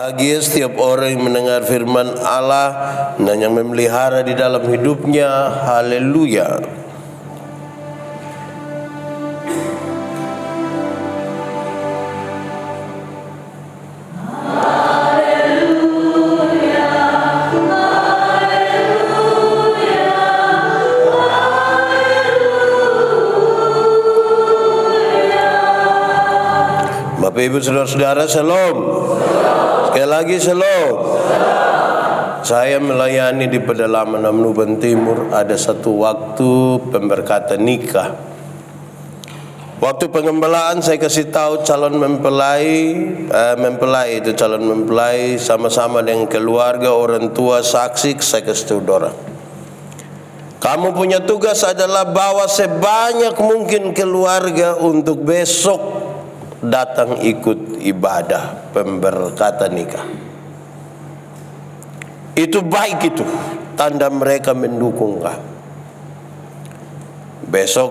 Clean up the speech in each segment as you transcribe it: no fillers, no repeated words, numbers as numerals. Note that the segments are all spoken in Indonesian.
Bagi setiap orang yang mendengar firman Allah dan yang memelihara di dalam hidupnya. Haleluya. Bapak Ibu Saudara-saudara, Shalom. Sekali lagi Shalom. Saya melayani di pedalaman Amnuban Timur. Ada satu waktu pemberkatan nikah. Waktu pengembelaan saya kasih tahu calon mempelai itu calon mempelai sama-sama dengan keluarga, orang tua, saksi. Saya kasih tahu dorang, kamu punya tugas adalah bawa sebanyak mungkin keluarga untuk besok datang ikut ibadah pemberkatan nikah. Itu baik, itu tanda mereka mendukung kamu. Besok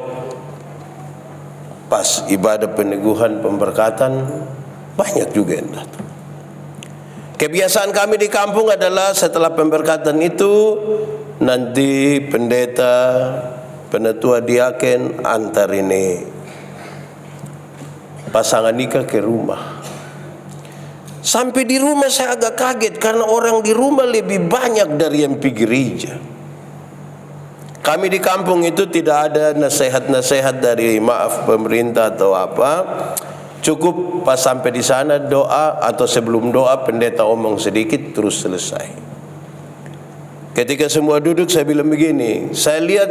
pas ibadah peneguhan pemberkatan banyak juga yang datang. Kebiasaan kami di kampung adalah setelah pemberkatan itu nanti pendeta, penatua diaken antar ini pasangan nikah ke rumah. Sampai di rumah saya agak kaget karena orang di rumah lebih banyak dari yang pergi gereja. Kami di kampung itu tidak ada nasihat-nasihat dari pemerintah atau apa. Cukup pas sampai di sana doa, atau sebelum doa pendeta omong sedikit terus selesai. Ketika semua duduk saya bilang begini, saya lihat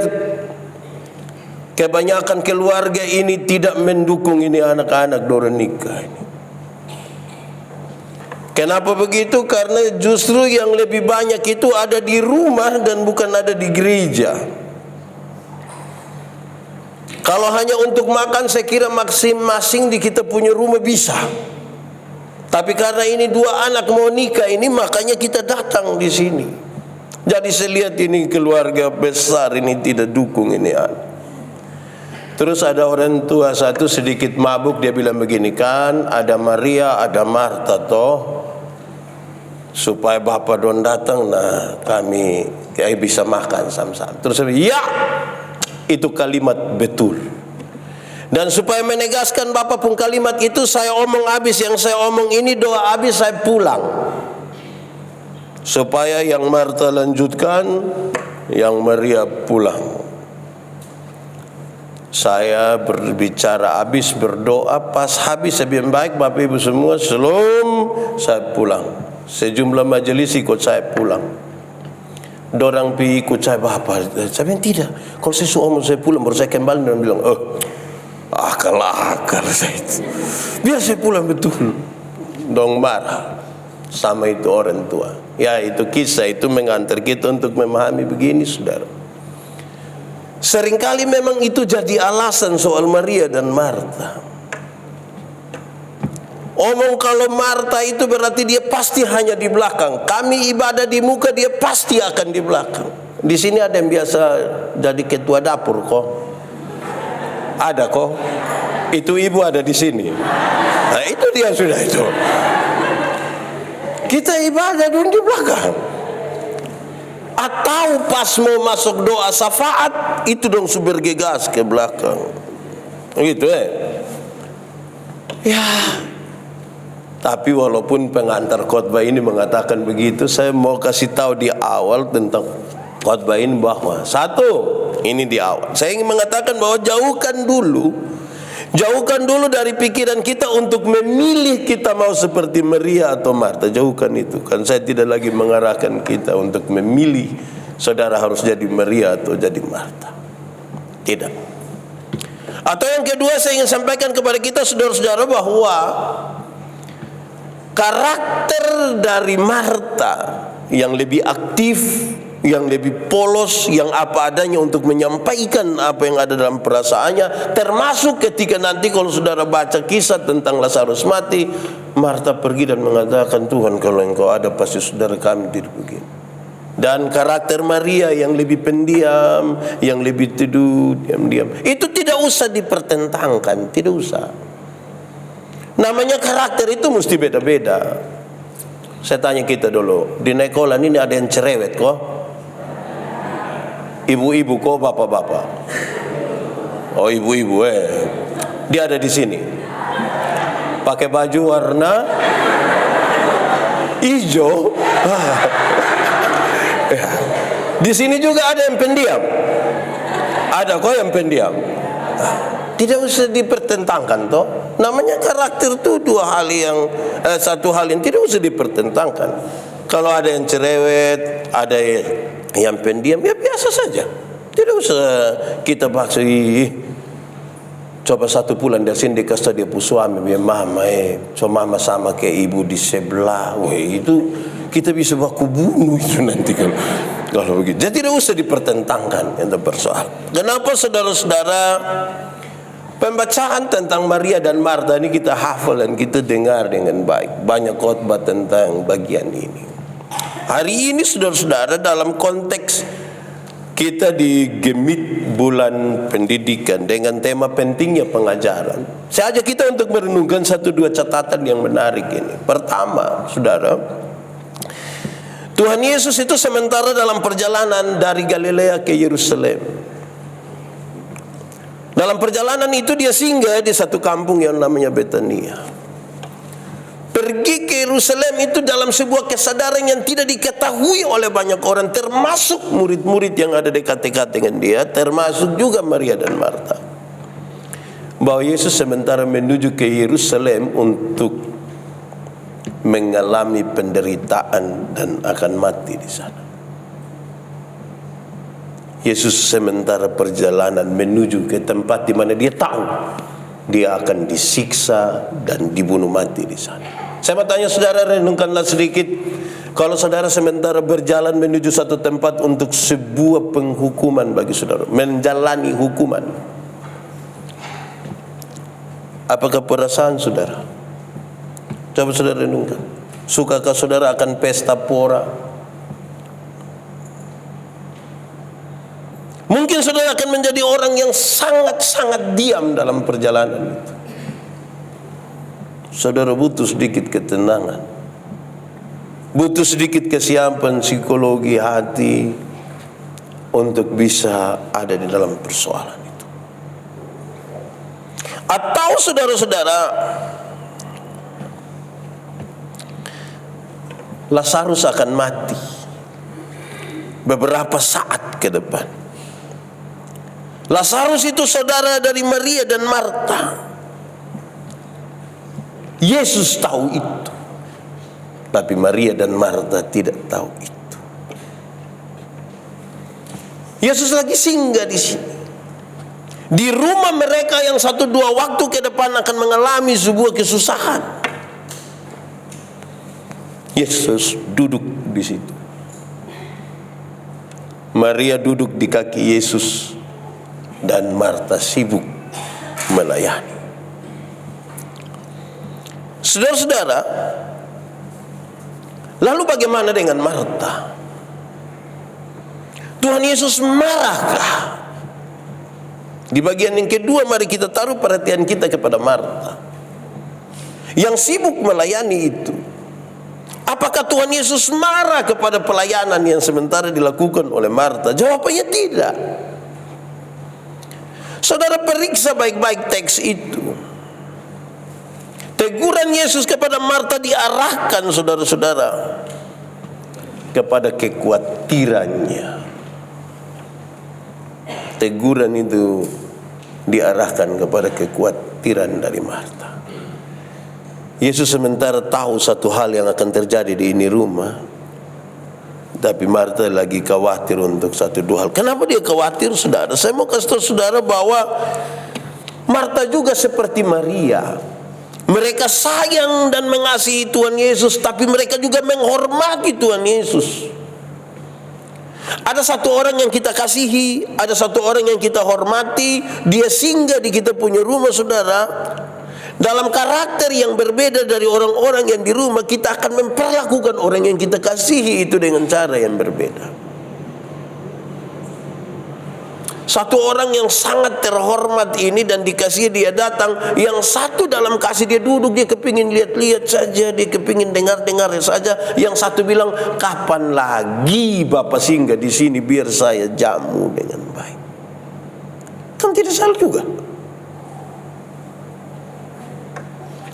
kebanyakan keluarga ini tidak mendukung ini anak-anak dorang nikah ini. Kenapa begitu? Karena justru yang lebih banyak itu ada di rumah dan bukan ada di gereja. Kalau hanya untuk makan saya kira masing-masing di kita punya rumah bisa. Tapi karena ini dua anak mau nikah ini, makanya kita datang di sini. Jadi saya lihat ini keluarga besar ini tidak dukung ini anak. Terus ada orang tua satu sedikit mabuk, dia bilang begini, kan ada Maria, ada Marta toh, supaya bapak don datang, nah kami kayak bisa makan sama-sama. Terus saya bilang, ya itu kalimat betul. Dan supaya menegaskan bapak pun kalimat itu, saya omong habis, yang saya omong ini doa habis saya pulang. Supaya yang Marta lanjutkan, yang Maria pulang. Saya berbicara habis, berdoa, pas habis saya bilang, baik Bapak Ibu semua, Shalom, saya pulang. Sejumlah majelis ikut saya pulang. Dorang pi ikut saya, Bapak. Saya bilang tidak, kalau saya suruh saya pulang, baru saya kembali dan bilang, akal saya itu. Biar saya pulang betul. Dong marah sama itu orang tua. Ya itu kisah itu mengantar kita untuk memahami begini, saudara. Seringkali memang itu jadi alasan soal Maria dan Marta. Omong kalau Marta itu berarti dia pasti hanya di belakang. Kami ibadah di muka, dia pasti akan di belakang. Di sini ada yang biasa jadi ketua dapur kok. Ada kok. Itu ibu ada di sini. Nah itu dia sudah itu. Kita ibadah dulu di belakang. Atau pas mau masuk doa syafaat itu dong bergegas ke belakang, gitu ya. Tapi walaupun pengantar khotbah ini mengatakan begitu, saya mau kasih tahu di awal tentang khotbah ini bahwa satu, ini di awal saya ingin mengatakan bahwa jauhkan dulu dari pikiran kita untuk memilih kita mau seperti Maria atau Marta. Jauhkan itu. Kan saya tidak lagi mengarahkan kita untuk memilih saudara harus jadi Maria atau jadi Marta. Tidak. Atau yang kedua saya ingin sampaikan kepada kita saudara-saudara bahwa karakter dari Marta yang lebih aktif, yang lebih polos, yang apa adanya untuk menyampaikan apa yang ada dalam perasaannya, termasuk ketika nanti kalau saudara baca kisah tentang Lazarus mati, Marta pergi dan mengatakan, Tuhan kalau engkau ada pasti saudara kami tidak begini. Dan karakter Maria yang lebih pendiam, yang lebih teduh, diam-diam, itu tidak usah dipertentangkan, tidak usah. Namanya karakter itu mesti beda-beda. Saya tanya kita dulu, di Nekolan ini ada yang cerewet kok? Ibu-ibu kok, bapak-bapak? Oh, ibu-ibu Dia ada di sini. Pakai baju warna hijau. Di sini juga ada yang pendiam. Ada kok yang pendiam. Tidak usah dipertentangkan toh. Namanya karakter itu satu hal yang tidak usah dipertentangkan. Kalau ada yang cerewet, ada yang pendiam, ya biasa saja. Tidak usah kita paksa. Coba 1 bulan dari sini dikasih dia pu suami, dia mama so mama sama kayak ibu di sebelah. Itu kita bisa baku bunuh itu nanti kalau begitu. Jadi tidak usah dipertentangkan yang persoalan. Kenapa saudara-saudara? Pembacaan tentang Maria dan Marta ini kita hafal dan kita dengar dengan baik. Banyak khotbah tentang bagian ini. Hari ini saudara-saudara, dalam konteks kita digemit bulan pendidikan dengan tema pentingnya pengajaran, saya ajak kita untuk merenungkan 1-2 catatan yang menarik ini. Pertama, saudara, Tuhan Yesus itu sementara dalam perjalanan dari Galilea ke Yerusalem. Dalam perjalanan itu dia singgah di satu kampung yang namanya Betania. Pergi ke Yerusalem itu dalam sebuah kesadaran yang tidak diketahui oleh banyak orang, termasuk murid-murid yang ada dekat-dekat dengan dia, termasuk juga Maria dan Marta, bahwa Yesus sementara menuju ke Yerusalem untuk mengalami penderitaan dan akan mati di sana. Yesus sementara perjalanan menuju ke tempat di mana dia tahu dia akan disiksa dan dibunuh mati di sana. Saya mau tanya saudara, renungkanlah sedikit. Kalau saudara sementara berjalan menuju satu tempat untuk sebuah penghukuman bagi saudara, menjalani hukuman, apakah perasaan saudara? Coba saudara renungkan. Sukakah saudara akan pesta pora? Mungkin saudara akan menjadi orang yang sangat-sangat diam dalam perjalanan itu. Saudara butuh sedikit ketenangan, butuh sedikit kesiapan psikologi hati untuk bisa ada di dalam persoalan itu. Atau saudara-saudara, Lazarus akan mati beberapa saat ke depan. Lazarus itu saudara dari Maria dan Marta. Yesus tahu itu, tapi Maria dan Marta tidak tahu itu. Yesus lagi singgah di sini, di rumah mereka yang 1-2 waktu ke depan akan mengalami sebuah kesusahan. Yesus duduk di situ. Maria duduk di kaki Yesus dan Marta sibuk melayani. Saudara-saudara, lalu bagaimana dengan Marta? Tuhan Yesus marahkah? Di bagian yang kedua, mari kita taruh perhatian kita kepada Marta yang sibuk melayani itu. Apakah Tuhan Yesus marah kepada pelayanan yang sementara dilakukan oleh Marta? Jawabannya tidak. Saudara periksa baik-baik teks itu. Teguran Yesus kepada Marta diarahkan saudara-saudara kepada kekhawatirannya. Teguran itu diarahkan kepada kekhawatiran dari Marta. Yesus sementara tahu satu hal yang akan terjadi di ini rumah, tapi Marta lagi khawatir untuk 1-2 hal. Kenapa dia khawatir, saudara? Saya mau kasih tahu saudara bahwa Marta juga seperti Maria. Mereka sayang dan mengasihi Tuhan Yesus, tapi mereka juga menghormati Tuhan Yesus. Ada satu orang yang kita kasihi, ada satu orang yang kita hormati, dia singgah di kita punya rumah, saudara. Dalam karakter yang berbeda dari orang-orang yang di rumah, kita akan memperlakukan orang yang kita kasihi itu dengan cara yang berbeda. Satu orang yang sangat terhormat ini dan dikasih dia datang, yang satu dalam kasih dia duduk, dia kepingin lihat-lihat saja, dia kepingin dengar-dengar saja. Yang satu bilang, kapan lagi Bapak singgah di sini biar saya jamu dengan baik. Kan tidak salah juga.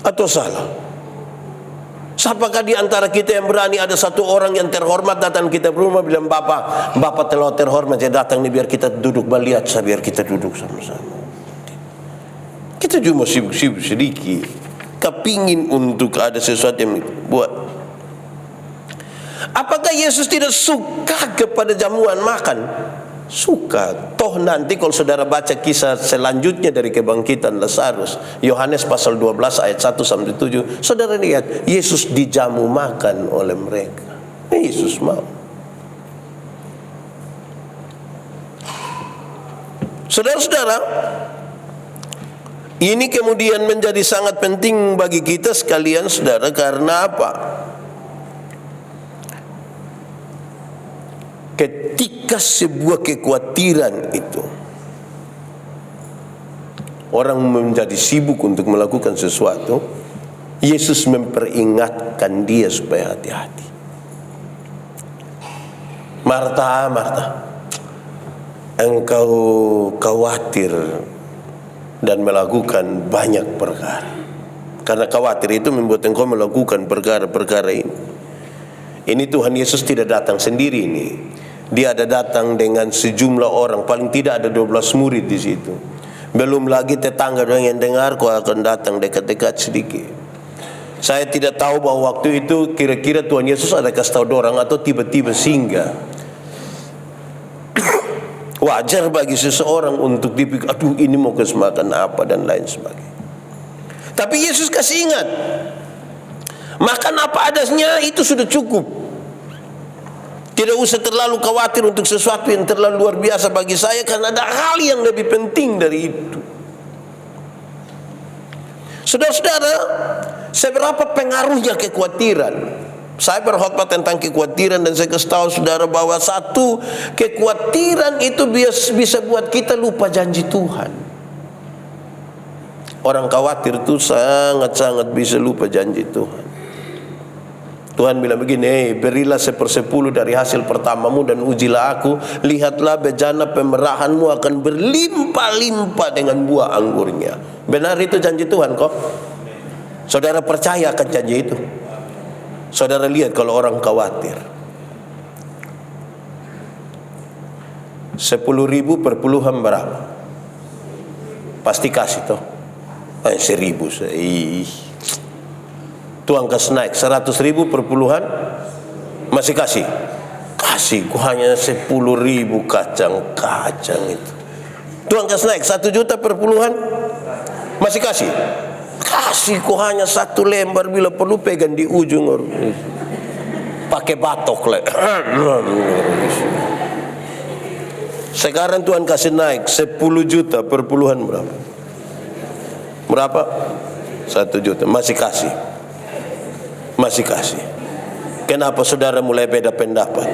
Atau salah? Siapakah di antara kita yang berani ada satu orang yang terhormat datang kita rumah bilang, Bapak telah terhormat, saya datang nih biar kita duduk baliat, biar kita duduk sama-sama. Kita cuma sibuk-sibuk sedikit, kepingin untuk ada sesuatu yang buat. Apakah Yesus tidak suka kepada jamuan makan? Suka. Toh nanti kalau saudara baca kisah selanjutnya dari kebangkitan Lazarus, Yohanes pasal 12 ayat 1 sampai 7, saudara lihat Yesus dijamu makan oleh mereka. Yesus mau. Saudara-saudara, ini kemudian menjadi sangat penting bagi kita sekalian, saudara, karena apa? Ketika sebuah kekhawatiran itu, orang menjadi sibuk untuk melakukan sesuatu, Yesus memperingatkan dia supaya hati-hati. Marta, engkau khawatir dan melakukan banyak perkara. Karena khawatir itu membuat engkau melakukan perkara-perkara ini. Ini Tuhan Yesus tidak datang sendiri ini. Dia ada datang dengan sejumlah orang, paling tidak ada 12 murid di situ. Belum lagi tetangga yang dengar, kau akan datang dekat-dekat sedikit. Saya tidak tahu bahwa waktu itu kira-kira Tuhan Yesus ada kasih tahu orang atau tiba-tiba singgah. Wajar bagi seseorang untuk dipikir, aduh ini mau kasih makan apa dan lain sebagainya. Tapi Yesus kasih ingat, makan apa adanya itu sudah cukup. Tidak usah terlalu khawatir untuk sesuatu yang terlalu luar biasa bagi saya, karena ada hal yang lebih penting dari itu. Saudara-saudara, seberapa pengaruhnya kekhawatiran? Saya berkhotbah tentang kekhawatiran dan saya kasih tahu saudara bahwa satu, kekhawatiran itu bisa buat kita lupa janji Tuhan. Orang khawatir itu sangat-sangat bisa lupa janji Tuhan. Tuhan bilang begini, berilah 1/10 dari hasil pertamamu dan ujilah aku, lihatlah bejana pemerahanmu akan berlimpah-limpah dengan buah anggurnya. Benar itu janji Tuhan kok? Saudara percaya akan janji itu? Saudara lihat kalau orang khawatir, 10.000 per puluhan berapa? Pasti kasih toh. 1.000 Tuhan kasih naik 100.000 per puluhan, masih kasih? Kasih, ku hanya 10.000 kacang itu. Tuhan kasih naik 1 juta per puluhan, masih kasih? Kasih, ku hanya 1 lembar, bila perlu pegang di ujung, pakai batok lah. Sekarang Tuhan kasih naik 10 juta per puluhan berapa? Berapa? 1 juta, masih kasih? Masih kasih. Kenapa saudara mulai beda pendapat?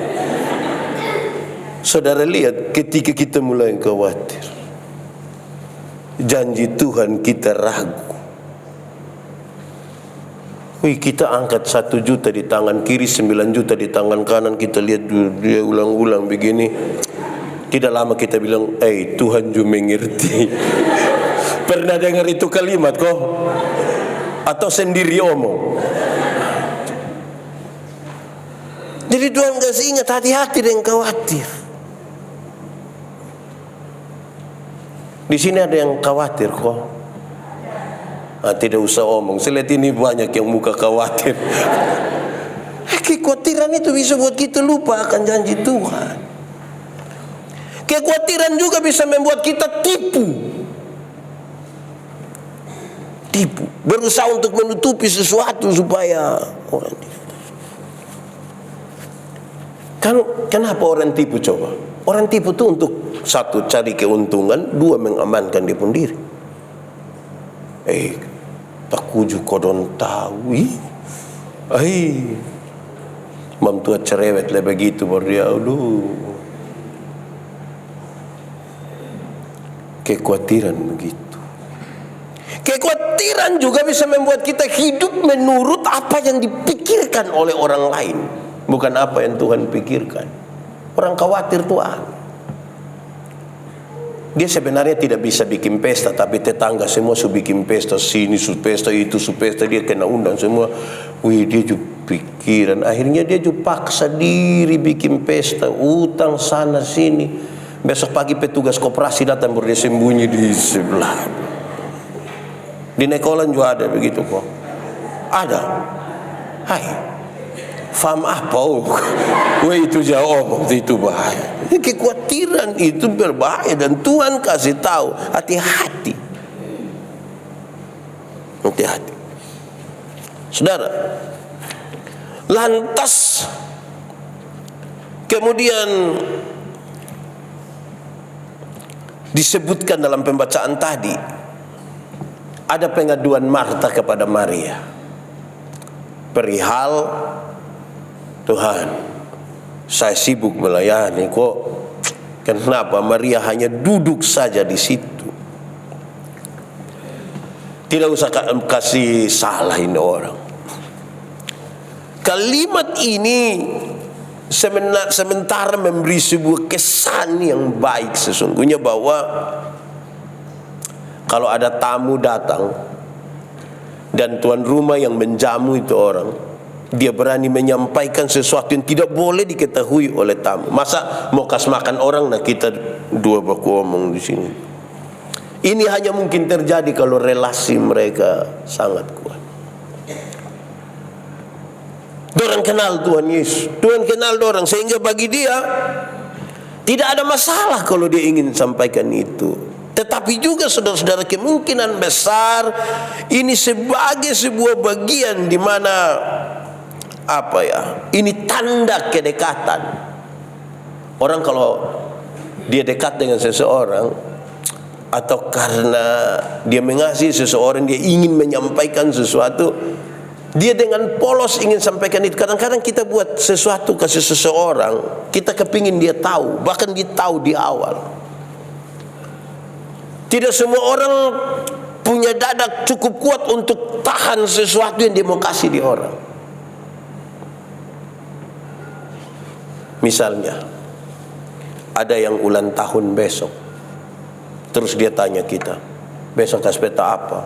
Saudara lihat ketika kita mulai khawatir, janji Tuhan kita ragu. Kita angkat 1 juta di tangan kiri, 9 juta di tangan kanan, kita lihat dia ulang-ulang begini. Tidak lama kita bilang, Tuhan juga mengerti. Pernah dengar itu kalimat kok? Atau sendiri omong? Jadi Tuhan kasih ingat, hati-hati dengan khawatir. Di sini ada yang khawatir kok. Tidak usah omong. Saya lihat ini banyak yang muka khawatir. Kekhawatiran itu bisa buat kita lupa akan janji Tuhan. Kekhawatiran juga bisa membuat kita tipu. Berusaha untuk menutupi sesuatu supaya orang tipu. Kenapa orang tipu coba? Orang tipu itu untuk satu, cari keuntungan, dua, mengamankan dia pun diri. Tak kuju kodon tahu. Mamtua cerewet lah begitu baru dia, aduh. Kekhawatiran begitu. Kekhawatiran juga bisa membuat kita hidup menurut apa yang dipikirkan oleh orang lain, bukan apa yang Tuhan pikirkan. Orang khawatir Tuhan. Dia sebenarnya tidak bisa bikin pesta, tapi tetangga semua su bikin pesta, sini su pesta, itu su pesta, dia kena undang semua. Wih, dia juga pikiran. Akhirnya dia juga paksa diri bikin pesta, utang sana sini. Besok pagi petugas koperasi datang, baru dia sembunyi di sebelah. Di Nekolan juga ada begitu kok. Ada. Hai. Faham apa? Wah, itu jauh, itu bahaya. Kekhawatiran itu berbahaya dan Tuhan kasih tahu, hati-hati. Hati-hati. Saudara, lantas kemudian disebutkan dalam pembacaan tadi, ada pengaduan Marta kepada Maria perihal, Tuhan, saya sibuk melayani kok, kenapa Maria hanya duduk saja di situ? Tidak usah kasih salahin orang. Kalimat ini sementara memberi sebuah kesan yang baik sesungguhnya, bahwa kalau ada tamu datang dan tuan rumah yang menjamu itu orang, dia berani menyampaikan sesuatu yang tidak boleh diketahui oleh tamu. Masa mau kas makan orang, nah kita dua baku omong di sini. Ini hanya mungkin terjadi kalau relasi mereka sangat kuat. Dorang kenal Tuhan Yesus, Tuhan kenal dorang, sehingga bagi dia tidak ada masalah kalau dia ingin sampaikan itu. Tetapi juga saudara-saudara, kemungkinan besar ini sebagai sebuah bagian di mana ini tanda kedekatan. Orang kalau dia dekat dengan seseorang, atau karena dia mengasihi seseorang, dia ingin menyampaikan sesuatu, dia dengan polos ingin sampaikan itu. Kadang-kadang kita buat sesuatu kasih seseorang, kita kepingin dia tahu, bahkan dia tahu di awal. Tidak semua orang punya dada cukup kuat untuk tahan sesuatu yang dia mau kasih di orang. Misalnya, ada yang ulang tahun besok, terus dia tanya kita, besok kasih peta apa?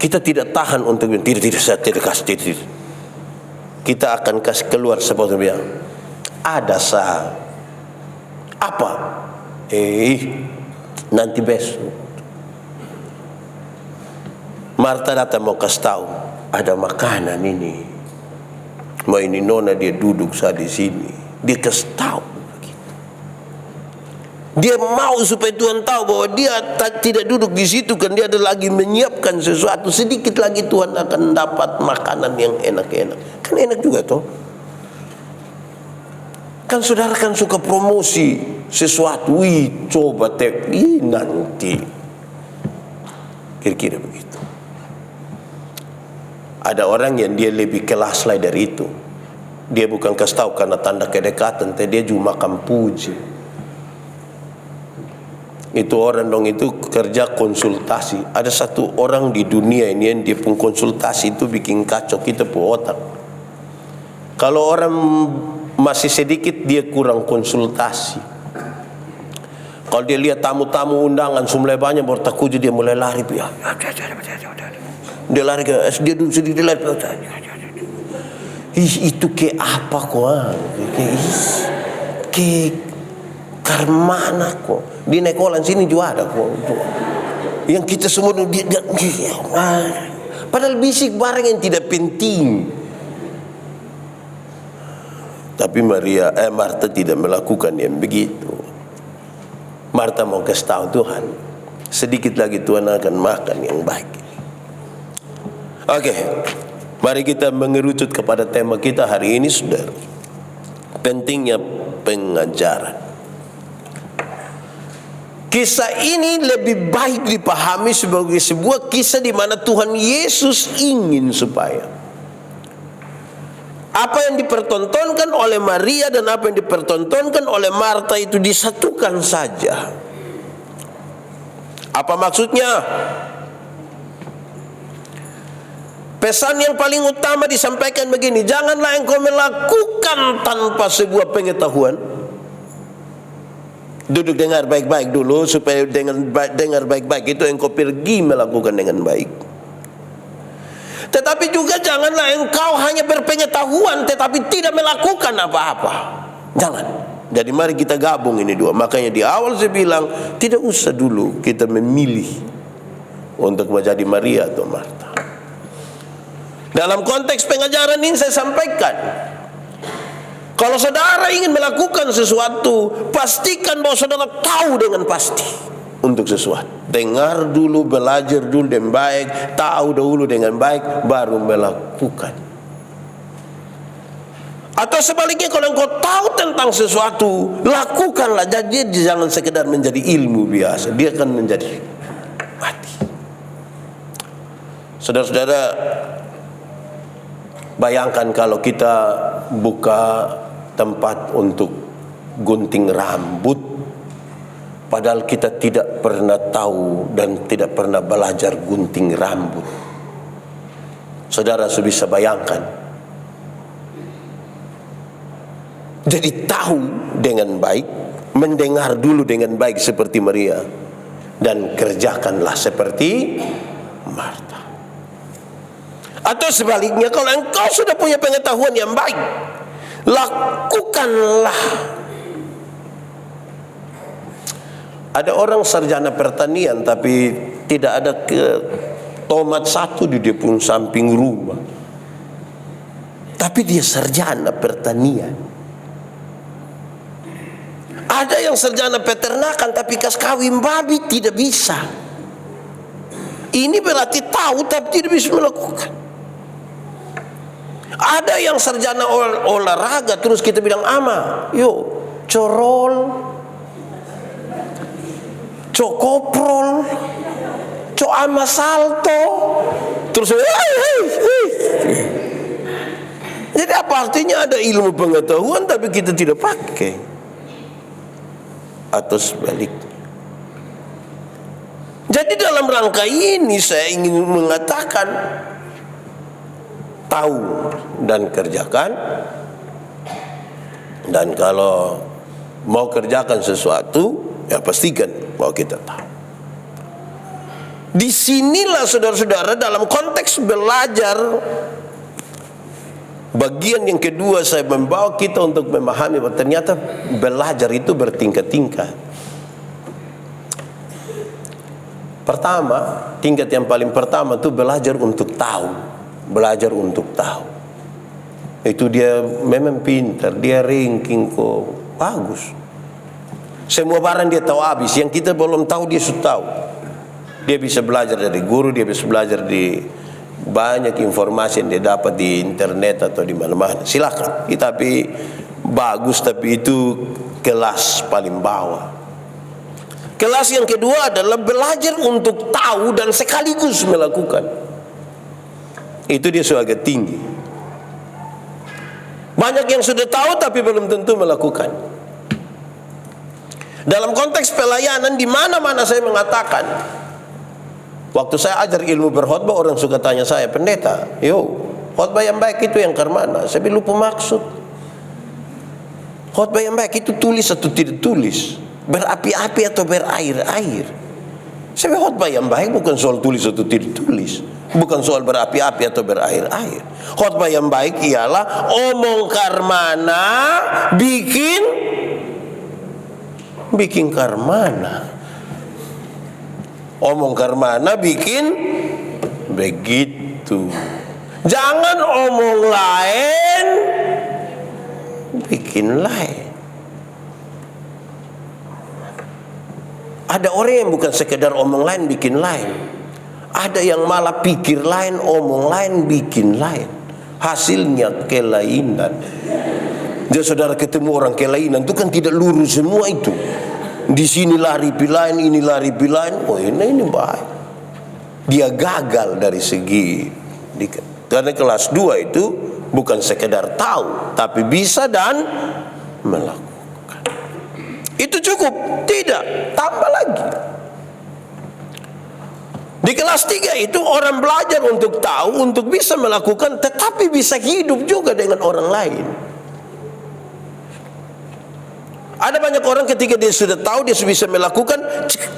Kita tidak tahan untuk tidak, saya tidak kasih, tidak. Kita akan kasih keluar sebetulnya. Ada sah. Apa? Nanti besok. Marta datang mau kasih tahu, ada makanan ini. Mau ini nona dia duduk saat di sini. Dia kasih tahu. Dia mau supaya Tuhan tahu bahwa dia tidak duduk di situ, kan dia ada lagi menyiapkan sesuatu. Sedikit lagi Tuhan akan dapat makanan yang enak-enak. Kan enak juga toh. Kan saudara kan suka promosi sesuatu, wih coba nanti. Kira-kira begitu. Ada orang yang dia lebih kelas lain dari itu. Dia bukan kasih tahu karena tanda kedekatan, tapi dia juga makan puji. Itu orang dong itu kerja konsultasi. Ada satu orang di dunia ini yang dia pun konsultasi itu bikin kacau kita pun otak. Kalau orang masih sedikit dia kurang konsultasi. Kalau dia lihat tamu-tamu undangan mulai banyak baru takut, dia mulai lari. Dia lari ke dia duduk sedikit lari. Itu ke apa kok? Ke karmana kok. Di Nekolan sini juga ada kok. Yang kita semua dia padahal bisik barang yang tidak penting. Tapi Marta tidak melakukan yang begitu. Marta mau kasih tahu Tuhan, sedikit lagi Tuhan akan makan yang baik. Oke, mari kita mengerucut kepada tema kita hari ini, saudara. Pentingnya pengajaran. Kisah ini lebih baik dipahami sebagai sebuah kisah di mana Tuhan Yesus ingin supaya apa yang dipertontonkan oleh Maria dan apa yang dipertontonkan oleh Marta itu disatukan saja. Apa maksudnya? Pesan yang paling utama disampaikan begini, janganlah engkau melakukan tanpa sebuah pengetahuan. Duduk dengar baik-baik dulu, supaya dengar baik-baik itu engkau pergi melakukan dengan baik. Tetapi juga janganlah engkau hanya berpengetahuan tetapi tidak melakukan apa-apa. Jangan. Jadi mari kita gabung ini dua. Makanya di awal saya bilang, tidak usah dulu kita memilih untuk menjadi Maria atau Marta. Dalam konteks pengajaran ini saya sampaikan, kalau saudara ingin melakukan sesuatu, pastikan bahwa saudara tahu dengan pasti untuk sesuatu. Dengar dulu, belajar dulu dengan baik, tahu dulu dengan baik, baru melakukan. Atau sebaliknya, kalau engkau tahu tentang sesuatu, lakukanlah. Jadi jangan sekedar menjadi ilmu biasa, dia akan menjadi mati. Saudara-saudara, bayangkan kalau kita buka tempat untuk gunting rambut, padahal kita tidak pernah tahu dan tidak pernah belajar gunting rambut. Saudara sudah bisa bayangkan. Jadi tahu dengan baik, mendengar dulu dengan baik seperti Maria, dan kerjakanlah seperti Marta. Atau sebaliknya, kalau engkau sudah punya pengetahuan yang baik, lakukanlah. Ada orang sarjana pertanian tapi tidak ada tomat satu di dia pun samping rumah, tapi dia sarjana pertanian. Ada yang sarjana peternakan tapi kas kawin babi tidak bisa. Ini berarti tahu tapi tidak bisa melakukan. Ada yang sarjana olahraga terus kita bilang, ama, yuk corol, cokoprol, ama salto, terus jadi apa artinya ada ilmu pengetahuan tapi kita tidak pakai? Atau sebaliknya. Jadi dalam rangka ini saya ingin mengatakan, tahu dan kerjakan. Dan kalau mau kerjakan sesuatu, ya pastikan bahwa kita tahu. Disinilah saudara-saudara dalam konteks belajar, bagian yang kedua saya membawa kita untuk memahami bahwa ternyata belajar itu bertingkat-tingkat. Pertama, tingkat yang paling pertama itu belajar untuk tahu. Belajar untuk tahu. Itu dia memang pintar, dia ranking kok bagus. Semua barang dia tahu habis, yang kita belum tahu dia sudah tahu. Dia bisa belajar dari guru, dia bisa belajar di banyak informasi yang dia dapat di internet atau di mana-mana. Silakan. Tapi bagus, tapi itu kelas paling bawah. Kelas yang kedua adalah belajar untuk tahu dan sekaligus melakukan. Itu dia sudah agak tinggi. Banyak yang sudah tahu tapi belum tentu melakukan. Dalam konteks pelayanan, di mana-mana saya mengatakan, waktu saya ajar ilmu berkhotbah, orang suka tanya saya, pendeta, yo, khotbah yang baik itu yang mana? Saya lupa maksud. Khotbah yang baik itu tulis atau tidak tulis, berapi-api atau berair-air. Saya khotbah yang baik bukan soal tulis atau tidak tulis, bukan soal berapi-api atau berair-air. Khotbah yang baik ialah omong karmana, bikin karmana. Omong karmana, bikin begitu. Jangan omong lain, bikin lain. Ada orang yang bukan sekedar omong lain, bikin lain. Ada yang malah pikir lain, omong lain, bikin lain. Hasilnya kelainan. Jadi saudara ketemu orang kelainan itu kan tidak lurus semua itu. Di sini lari pilain, ini lari pilain. Oh ini baik. Dia gagal dari segi. Karena kelas 2 itu bukan sekedar tahu, tapi bisa dan melakukan. Itu cukup? Tidak, tambah lagi. Di kelas 3 itu orang belajar untuk tahu, untuk bisa melakukan, tetapi bisa hidup juga dengan orang lain. Ada banyak orang ketika dia sudah tahu, dia sudah bisa melakukan,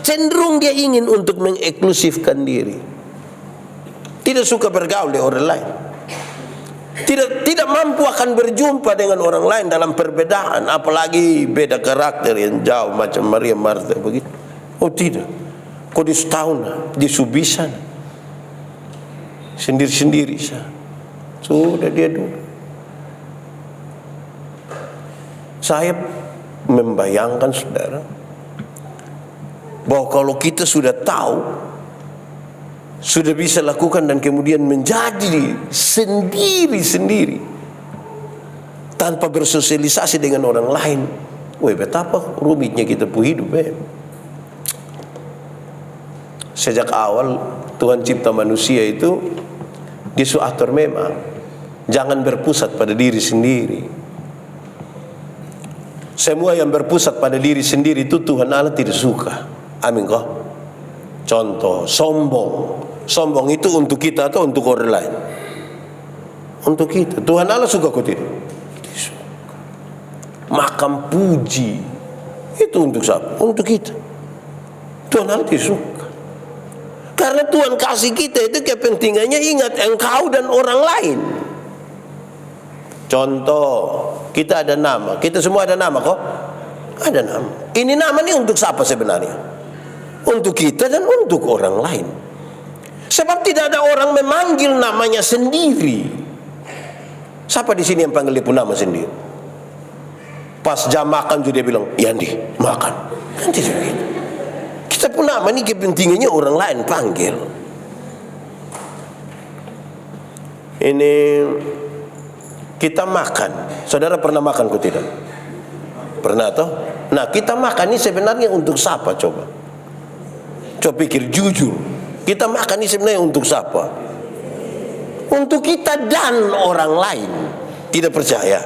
cenderung dia ingin untuk mengeklusifkan diri. Tidak suka bergaul dengan orang lain. Tidak mampu akan berjumpa dengan orang lain dalam perbedaan, apalagi beda karakter yang jauh macam Maria Martha begitu. Oh tidak. Kok di setahun di Subisan sendiri-sendiri sudah dia dulu. Saya membayangkan saudara bahwa kalau kita sudah tahu, sudah bisa lakukan dan kemudian menjadi sendiri-sendiri tanpa bersosialisasi dengan orang lain, wah betapa rumitnya kita hidup. Sejak awal Tuhan cipta manusia itu disuatur memang jangan berpusat pada diri sendiri. Semua yang berpusat pada diri sendiri itu Tuhan Allah tidak suka. Amin kok. Contoh, sombong. Sombong itu untuk kita atau untuk orang lain? Untuk kita. Tuhan Allah suka kok tidak? Suka. Makan puji itu untuk siapa? Untuk kita. Tuhan Allah tidak suka. Karena Tuhan kasih kita itu kepentingannya, ingat, engkau dan orang lain. Contoh, kita ada nama. Kita semua ada nama kok? Ada nama. Ini nama ini untuk siapa sebenarnya? Untuk kita dan untuk orang lain. Sebab tidak ada orang memanggil namanya sendiri. Siapa di sini yang panggil dia pun nama sendiri? Pas jam makan dia bilang, Yandi, makan. Kan tidak begitu. Kita pun nama ini kepentingannya orang lain panggil. Ini kita makan. Saudara pernah makan kok tidak? Pernah toh? Nah, kita makan ini sebenarnya untuk siapa coba? Coba pikir jujur. Kita makan ini sebenarnya untuk siapa? Untuk kita dan orang lain. Tidak percaya?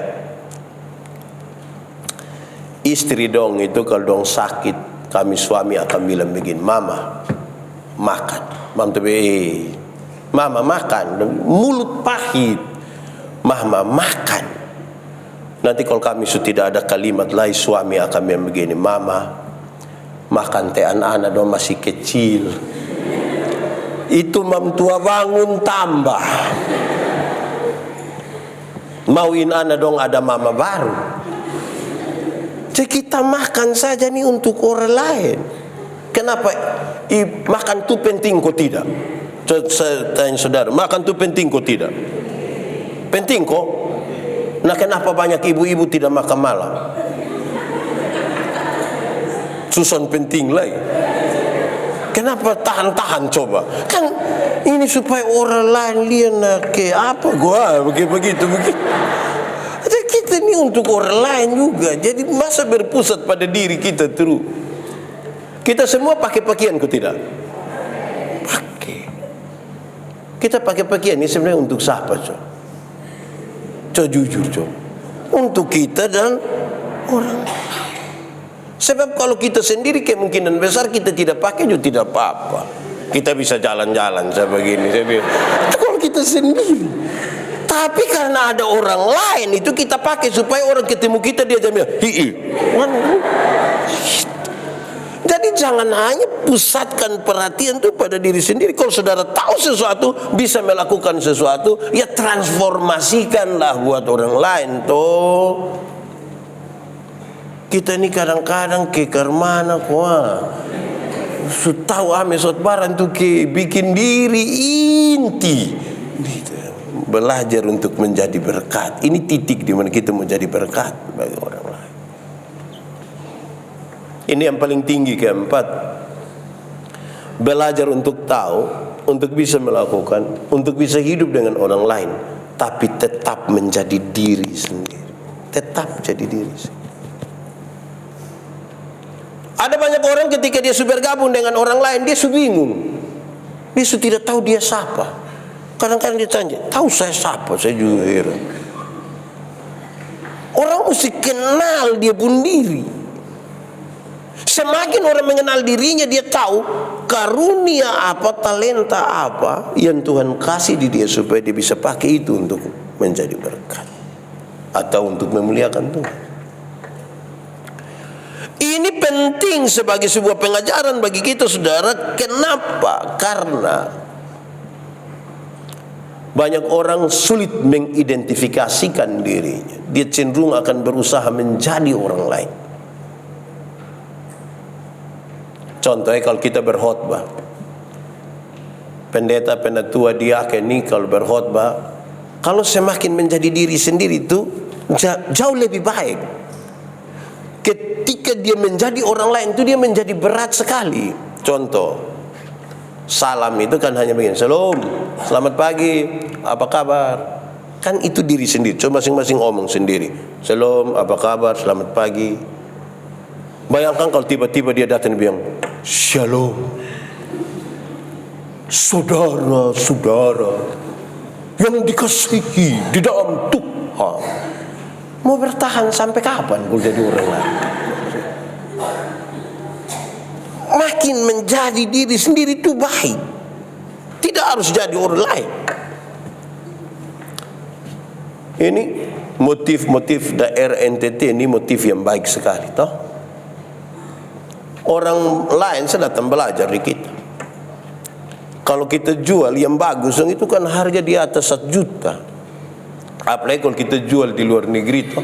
Istri dong itu kalau dong sakit, kami suami akan bilang begini, Mama makan. Mama makan. Mulut pahit. Mama makan. Nanti kalau kami sudah tidak ada kalimat lain, suami akan bilang begini, Mama makan teh anak-anak dong masih kecil. Itu mam tua bangun tambah. Mauin anak dong ada mama baru. Jadi kita makan saja nih untuk orang lain. Kenapa? Makan itu penting kok tidak? Saya tanya saudara, makan itu penting kok tidak? Penting kok? Nah kenapa banyak ibu-ibu tidak makan malam? Susun penting lagi. Kenapa tahan-tahan coba? Kan ini supaya orang lain lihat ke apa gua begitu. Jadi kita ini untuk orang lain juga. Jadi masa berpusat pada diri kita terus. Kita semua pakai pakaian kok tidak? Pakai. Kita pakai pakaian ini sebenarnya untuk siapa coba? Coba jujur coba. Untuk kita dan orang lain. Sebab kalau kita sendiri kemungkinan besar kita tidak pakai juga tidak apa-apa. Kita bisa jalan-jalan saya begini. Itu kalau kita sendiri. Tapi karena ada orang lain itu kita pakai supaya orang ketemu kita dia jamnya. Jadi jangan hanya pusatkan perhatian itu pada diri sendiri. Kalau saudara tahu sesuatu, bisa melakukan sesuatu, ya transformasikanlah buat orang lain toh. Kita ini kadang-kadang ke mana kuah. Tahu ame sot baran tuh ke bikin diri inti. Belajar untuk menjadi berkat. Ini titik di mana kita menjadi berkat bagi orang lain. Ini yang paling tinggi keempat. Belajar untuk tahu, untuk bisa melakukan, untuk bisa hidup dengan orang lain, tapi tetap menjadi diri sendiri. Tetap jadi diri sendiri. Ada banyak orang ketika dia sudah bergabung dengan orang lain, dia sudah bingung. Dia sudah tidak tahu dia siapa. Kadang-kadang dia tanya, tahu saya siapa? Saya juga heran. Orang mesti kenal dia pun diri. Semakin orang mengenal dirinya, dia tahu karunia apa, talenta apa yang Tuhan kasih di dia supaya dia bisa pakai itu untuk menjadi berkat atau untuk memuliakan Tuhan. Ini penting sebagai sebuah pengajaran bagi kita, saudara. Kenapa? Karena banyak orang sulit mengidentifikasikan dirinya. Dia cenderung akan berusaha menjadi orang lain. Contohnya kalau kita berkhotbah, pendeta, penatua, diaken ini kalau berkhotbah, kalau semakin menjadi diri sendiri itu jauh lebih baik. Ketika dia menjadi orang lain itu dia menjadi berat sekali. Contoh, salam itu kan hanya begini, "Shalom, selamat pagi, apa kabar?" Kan itu diri sendiri, coba masing-masing omong sendiri. "Shalom, apa kabar, selamat pagi." Bayangkan kalau tiba-tiba dia datang bilang, "Shalom, saudara-saudara yang dikasihi di dalam Tuhan." Mau bertahan sampai kapan kalau jadi orang lain? Makin menjadi diri sendiri itu baik. Tidak harus jadi orang lain. Ini motif-motif daerah NTT ini motif yang baik sekali, toh. Orang lain saya datang belajar di kita. Kalau kita jual yang bagus, itu kan harga di atas 1 juta. Apalagi kalau kita jual di luar negeri, toh.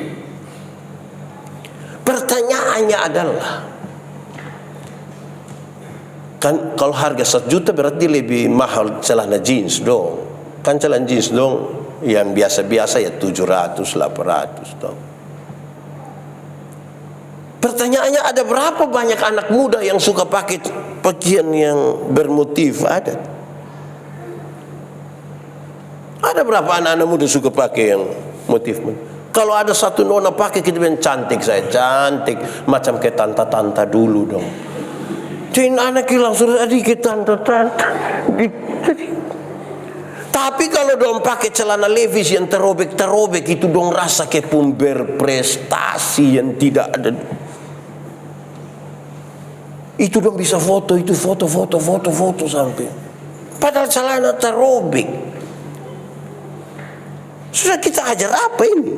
Pertanyaannya adalah, kan kalau harga 1 juta berarti lebih mahal celana jeans dong. Kan celana jeans dong yang biasa-biasa ya 700, 800 toh. Pertanyaannya, ada berapa banyak anak muda yang suka pakai pakaian yang bermotif? Ada berapa anak-anak muda suka pakai yang motif? Kalau ada satu nona pakai, kita bilang, "Cantik, saya cantik, macam kayak tanta-tanta dulu dong." Jadi anak langsung sedikit tanta-tanta. Tapi kalau dong pakai celana Levi's yang terobek-terobek, itu dong rasa kayak berprestasi yang tidak ada. Itu dong bisa foto, itu foto sampai. Padahal celana terobek. Sudah kita ajar apa ini?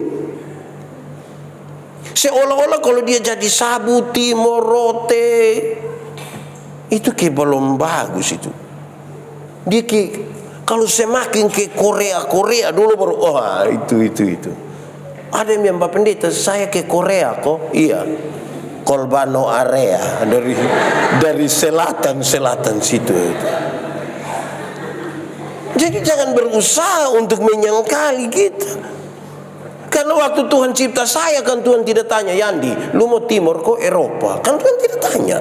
Seolah-olah kalau dia jadi sabu, timur, rote, itu kayak belum bagus itu. Dia kayak, kalau semakin ke Korea dulu baru, itu. Ada yang bilang, "Pak Pendeta, saya ke Korea kok." Iya. Kolbano area dari selatan situ. Jadi jangan berusaha untuk menyangkali kita. Karena waktu Tuhan cipta saya, kan Tuhan tidak tanya, "Yandi, lu mau timur kok Eropa?" Kan Tuhan tidak tanya.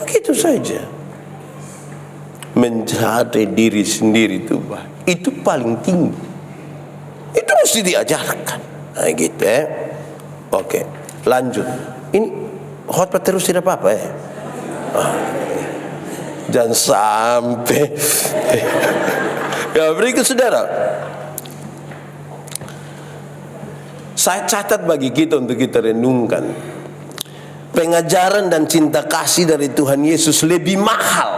Begitu saja. Menjadi diri sendiri itu paling tinggi. Itu mesti diajarkan. Nah, gitu ya. Oke, lanjut. Ini khotbah terus tidak apa-apa ya. Jangan sampai. Ya, berikut saudara, saya catat bagi kita untuk kita renungkan. Pengajaran dan cinta kasih dari Tuhan Yesus lebih mahal.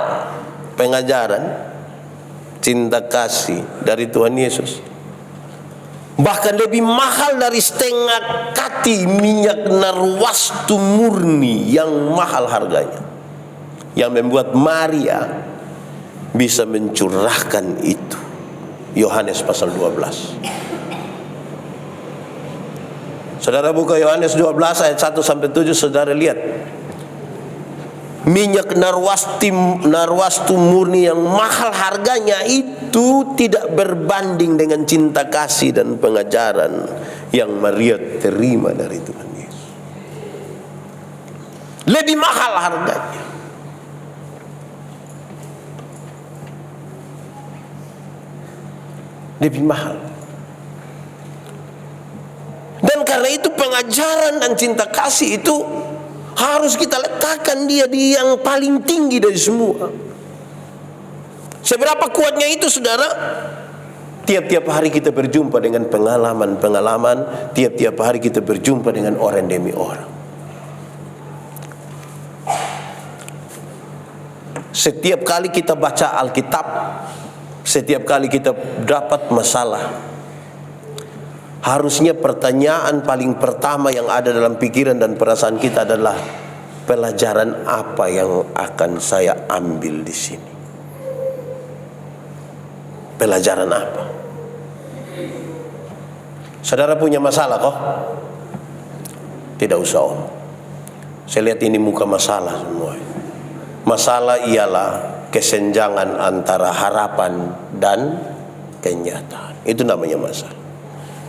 Pengajaran, cinta kasih dari Tuhan Yesus bahkan lebih mahal dari setengah kati minyak narwastu murni yang mahal harganya, yang membuat Maria bisa mencurahkan itu. Yohanes pasal 12. Saudara buka Yohanes 12 ayat 1 sampai 7, saudara lihat. Minyak narwastu murni yang mahal harganya itu tidak berbanding dengan cinta kasih dan pengajaran yang Maria terima dari Tuhan Yesus. Lebih mahal harganya. Lebih mahal. Dan karena itu pengajaran dan cinta kasih itu harus kita letakkan dia di yang paling tinggi dari semua. Seberapa kuatnya itu, saudara? Tiap-tiap hari kita berjumpa dengan pengalaman-pengalaman. Tiap-tiap hari kita berjumpa dengan orang demi orang. Setiap kali kita baca Alkitab, setiap kali kita dapat masalah, harusnya pertanyaan paling pertama yang ada dalam pikiran dan perasaan kita adalah, pelajaran apa yang akan saya ambil di sini? Pelajaran apa? Saudara punya masalah kok? Tidak usah om. Saya lihat ini muka masalah semua. Masalah ialah kesenjangan antara harapan dan kenyataan. Itu namanya masalah.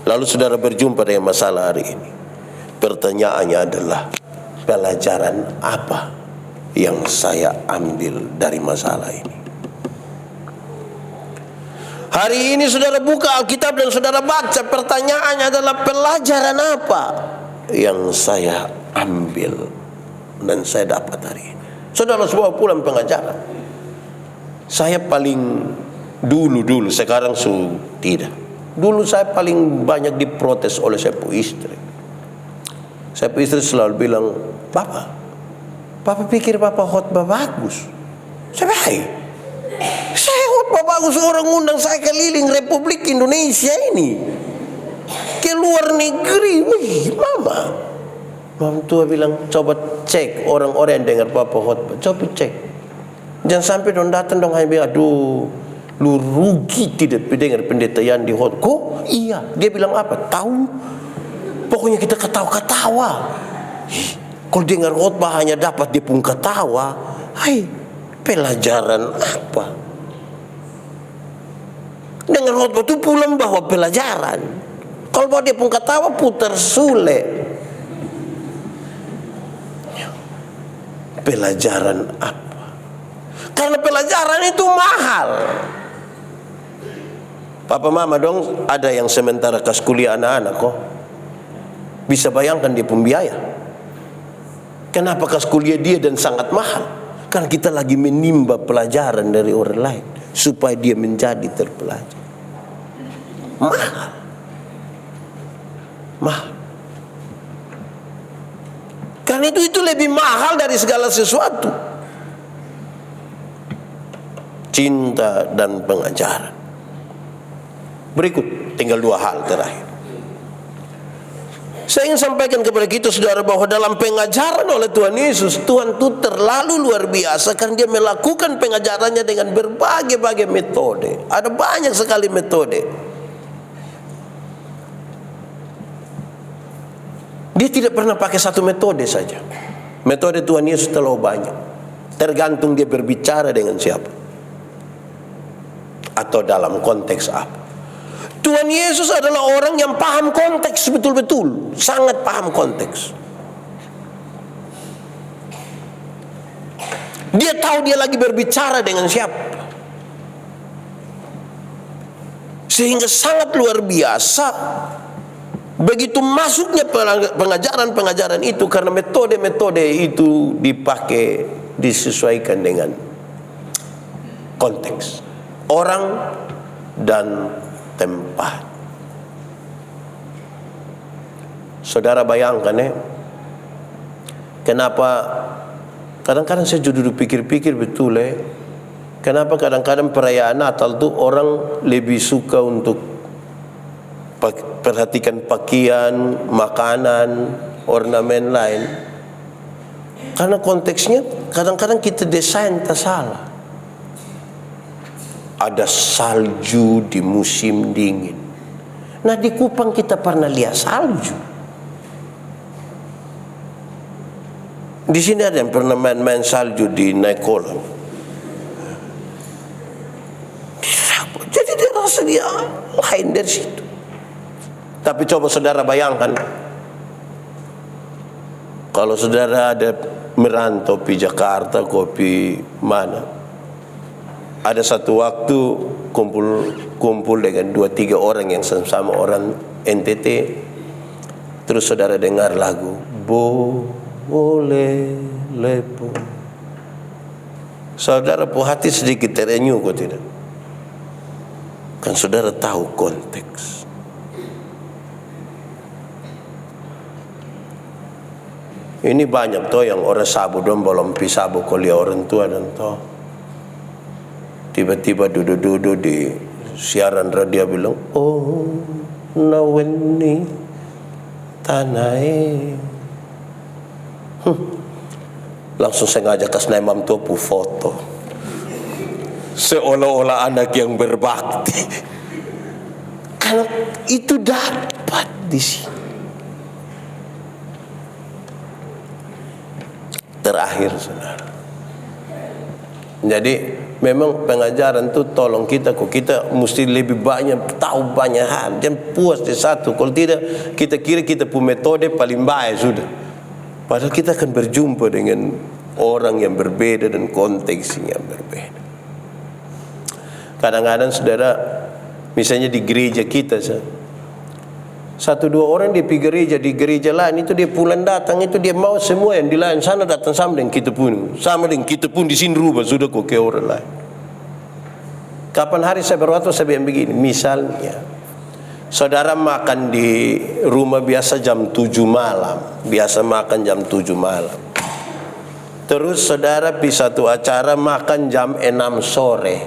Lalu saudara berjumpa dengan masalah hari ini. Pertanyaannya adalah, pelajaran apa yang saya ambil dari masalah ini? Hari ini saudara buka Alkitab dan saudara baca, pertanyaannya adalah, pelajaran apa yang saya ambil dan saya dapat hari ini? Saudara semua pulang pengajaran. Saya paling dulu, sekarang tidak. Dulu saya paling banyak diprotes oleh saya pu istri. Saya pu istri selalu bilang, Papa pikir Papa khotbah bagus. Saya khotbah bagus, orang undang saya keliling Republik Indonesia ini, ke luar negeri. Wih, Mama tua bilang, coba cek orang-orang yang dengar Papa khotbah, coba cek. Jangan sampai dong datang dong hanya bilang, aduh, lu rugi tidak dengar pendeta yang di khotbah. Kok? Iya. Dia bilang apa? Tahu. Pokoknya kita ketawa-ketawa. Kalau dengar khotbah hanya dapat dia pun ketawa. Hai, pelajaran apa? Dengar khotbah itu pulang bawa pelajaran. Kalau bawa dia pun ketawa, putar sule. Pelajaran apa? Karena pelajaran itu mahal. Papa mama dong ada yang sementara kas kuliah anak-anak kok. Bisa bayangkan dia pun biaya. Kenapa kas kuliah dia dan sangat mahal? Karena kita lagi menimba pelajaran dari orang lain supaya dia menjadi terpelajar. Mahal. Karena itu lebih mahal dari segala sesuatu. Cinta dan pengajaran. Berikut tinggal 2 hal terakhir. Saya ingin sampaikan kepada kita saudara bahwa dalam pengajaran oleh Tuhan Yesus, Tuhan itu terlalu luar biasa karena dia melakukan pengajarannya dengan berbagai-bagai metode. Ada banyak sekali metode. Dia tidak pernah pakai satu metode saja. Metode Tuhan Yesus terlalu banyak. Tergantung dia berbicara dengan siapa atau dalam konteks apa. Tuhan Yesus adalah orang yang paham konteks betul-betul, sangat paham konteks. Dia tahu dia lagi berbicara dengan siapa. Sehingga sangat luar biasa begitu masuknya pengajaran-pengajaran itu, karena metode-metode itu dipakai, disesuaikan dengan konteks orang dan tempat. Saudara bayangkan kenapa kadang-kadang saya duduk pikir-pikir betul kenapa kadang-kadang perayaan Natal tuh orang lebih suka untuk perhatikan pakaian, makanan, ornamen lain. Karena konteksnya kadang-kadang kita desain tak salah. Ada salju di musim dingin. Nah di Kupang kita pernah lihat salju. Di sini ada yang pernah main-main salju di naik kolam. Jadi dia rasa dia lain dari situ. Tapi coba saudara bayangkan, kalau saudara ada merantau di Jakarta, kopi mana, ada satu waktu kumpul dengan 2-3 orang yang sama orang NTT, terus saudara dengar lagu Boleh Lepo, saudara pu hati sedikit terenyuh kok tidak? Kan saudara tahu konteks. Ini banyak toh yang orang sabu dong belum pisabu kuliah orang tua dan toh Tiba-tiba duduk-duduk di siaran radio bilang, oh naweni tanai. Langsung saya ngajak Kasnai Mam Topu foto, seolah-olah anak yang berbakti. Karena itu dapat di sini. Terakhir, saudara. Jadi memang pengajaran itu tolong kita mesti lebih banyak tahu banyak hal. Jangan puas di satu. Kalau tidak kita kira kita punya metode paling baik sudah. Padahal kita akan berjumpa dengan orang yang berbeda dan konteks yang berbeda. Kadang-kadang saudara, misalnya di gereja kita, satu dua orang di gereja lain itu dia pulang datang itu dia mau semua yang di lain sana datang sama dengan kita pun di sini rubah sudah kok ke orang lain. Kapan hari saya berwaktu saya bilang begini, misalnya saudara makan di rumah biasa jam 7 malam, terus saudara pergi satu acara makan jam 6 sore.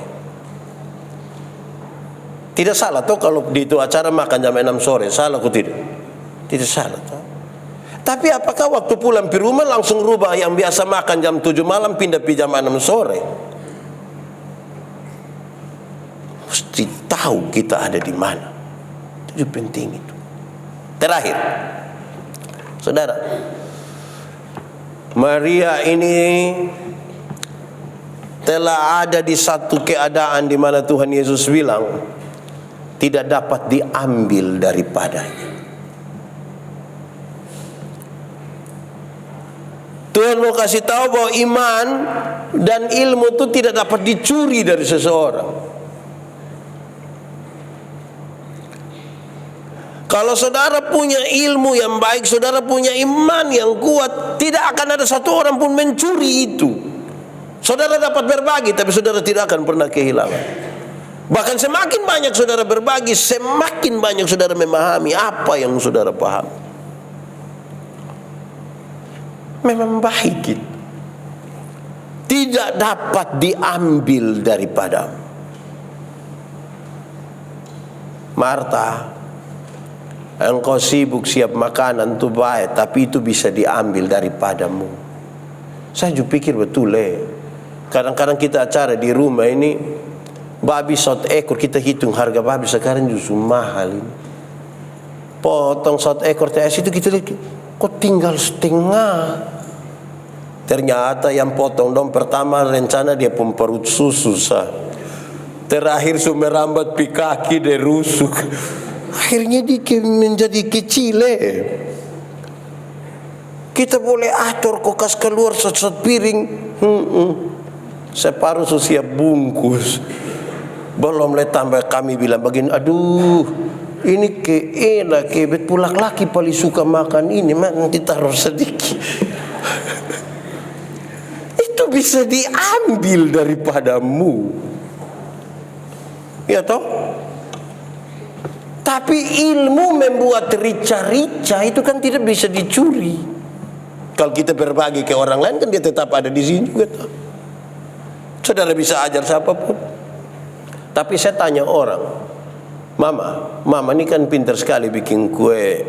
Tidak salah toh kalau di itu acara makan jam 6 sore, salah kok tidak? Tidak salah toh. Tapi apakah waktu pulang ke rumah langsung rubah yang biasa makan jam 7 malam pindah ke jam 6 sore? Mesti tahu kita ada di mana. Itu penting itu. Terakhir, saudara, Maria ini telah ada di satu keadaan di mana Tuhan Yesus bilang tidak dapat diambil daripadanya. Tuhan mau kasih tahu bahwa iman dan ilmu itu tidak dapat dicuri dari seseorang. Kalau saudara punya ilmu yang baik, saudara punya iman yang kuat, tidak akan ada satu orang pun mencuri itu. Saudara dapat berbagi, tapi saudara tidak akan pernah kehilangan. Bahkan semakin banyak saudara berbagi, semakin banyak saudara memahami apa yang saudara paham. Memang baik itu. Tidak dapat diambil daripadamu. Marta, engkau sibuk siap makanan itu baik, tapi itu bisa diambil daripadamu. Saya juga pikir betul Kadang-kadang kita acara di rumah ini, babi 1 ekor kita hitung harga babi sekarang justru mahal ini. Potong 1 ekor TS itu kita lihat, kok tinggal setengah. Ternyata yang potong dong pertama rencana dia pun perut susu terakhir sumber rambat pi kaki dia rusuk. Akhirnya dia menjadi kecil Kita boleh atur kokas keluar satu piring. Separuh siap bungkus. Belum tambah kami bilang begini, aduh ini enak bet pulak laki paling suka makan ini, nanti taruh sedikit. Itu bisa diambil daripadamu, ya toh. Tapi ilmu membuat rica-rica itu kan tidak bisa dicuri. Kalau kita berbagi ke orang lain kan dia tetap ada di sini juga toh. Saudara bisa ajar siapapun. Tapi saya tanya orang, mama ini kan pintar sekali bikin kue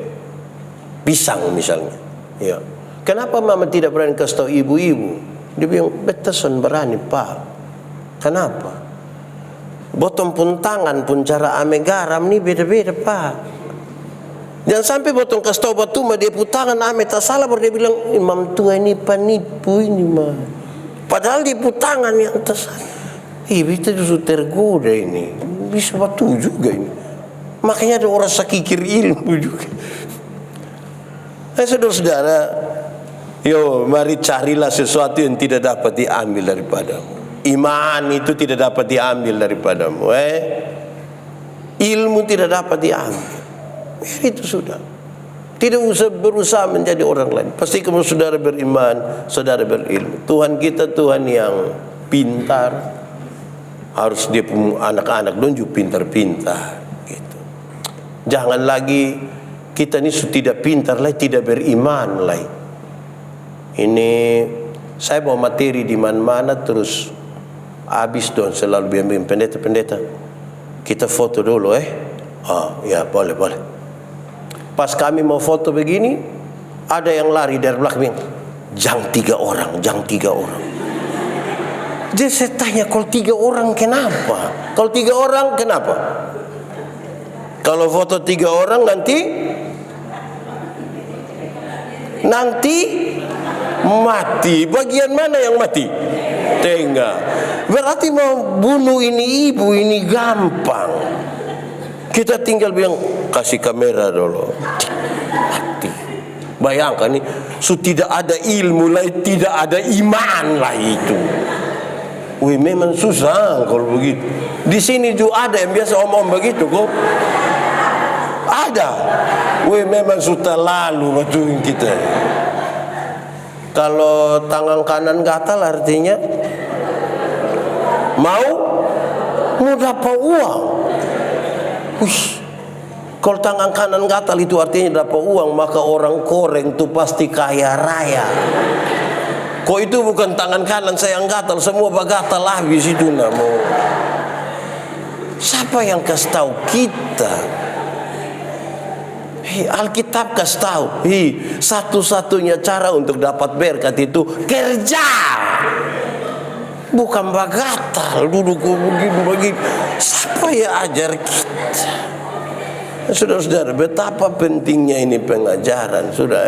pisang misalnya. Ya. Kenapa mama tidak berani kasih tahu ibu-ibu? Dia bilang, betason berani pak. Kenapa? Botong pun tangan pun cara ame garam nih beda-beda pak. Jangan sampai botong kasih tahu batu mah dia putangan ame tak salah baru dia bilang, imam tua ini penipu ini mah. Padahal dia putangan yang tak salah. Kita justru tergoda ini. Bisa batu juga ini. Makanya ada orang sakikir ilmu juga. Saudara-saudara, mari carilah sesuatu yang tidak dapat diambil daripadamu. Iman itu tidak dapat diambil daripadamu. Ilmu tidak dapat diambil. Itu sudah. Tidak usah berusaha menjadi orang lain. Pasti kamu saudara beriman, saudara berilmu. Tuhan kita Tuhan yang pintar. Harus dia punya anak-anak don juga pintar-pintar gitu. Jangan lagi kita ini tidak pintar lagi, tidak beriman lagi. Ini saya bawa materi di mana-mana terus Habis dong selalu bimbing pendeta, kita foto dulu ya boleh. Pas kami mau foto begini, ada yang lari dari belakang, jangan 3 orang. Jadi saya tanya, kalau 3 orang kenapa? Kalau 3 orang kenapa? Kalau foto 3 orang nanti mati. Bagian mana yang mati? Tengah. Berarti mau bunuh ini ibu ini gampang. Kita tinggal bilang kasih kamera dulu. Mati. Bayangkan nih, tidak ada ilmu lah, tidak ada iman lah itu. Wih, memang susah kalau begitu. Di sini juga ada yang biasa omong begitu kok. Ada. Wih, memang sudah lalu betul kita. Kalau tangan kanan gatal artinya mau dapat uang. Wih, kalau tangan kanan gatal itu artinya dapat uang, maka orang koreng itu pasti kaya raya. Kok itu bukan tangan kanan saya yang gatal, semua gatal habis itu namo. Siapa yang kasih tahu kita? Alkitab kasih tahu, satu-satunya cara untuk dapat berkat itu kerja, bukan bagatal duduk begini. Siapa ya ajar kita? Saudara-saudara, betapa pentingnya ini pengajaran. Sudah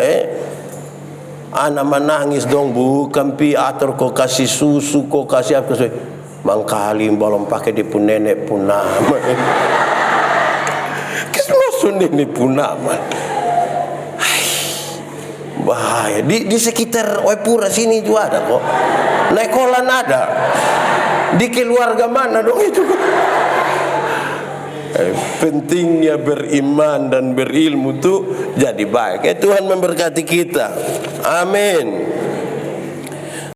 anak menangis dong, bukan atur kok kasih susu, kok kasih apa sih? Mangkali belum pakai di pun nenek pun nama. Nenek pun nama. Bahaya. Di sekitar Waipura sini juga ada kok. Nekolan ada. Di keluarga mana dong itu? Pentingnya beriman dan berilmu tuh jadi baik. Tuhan memberkati kita. Amin.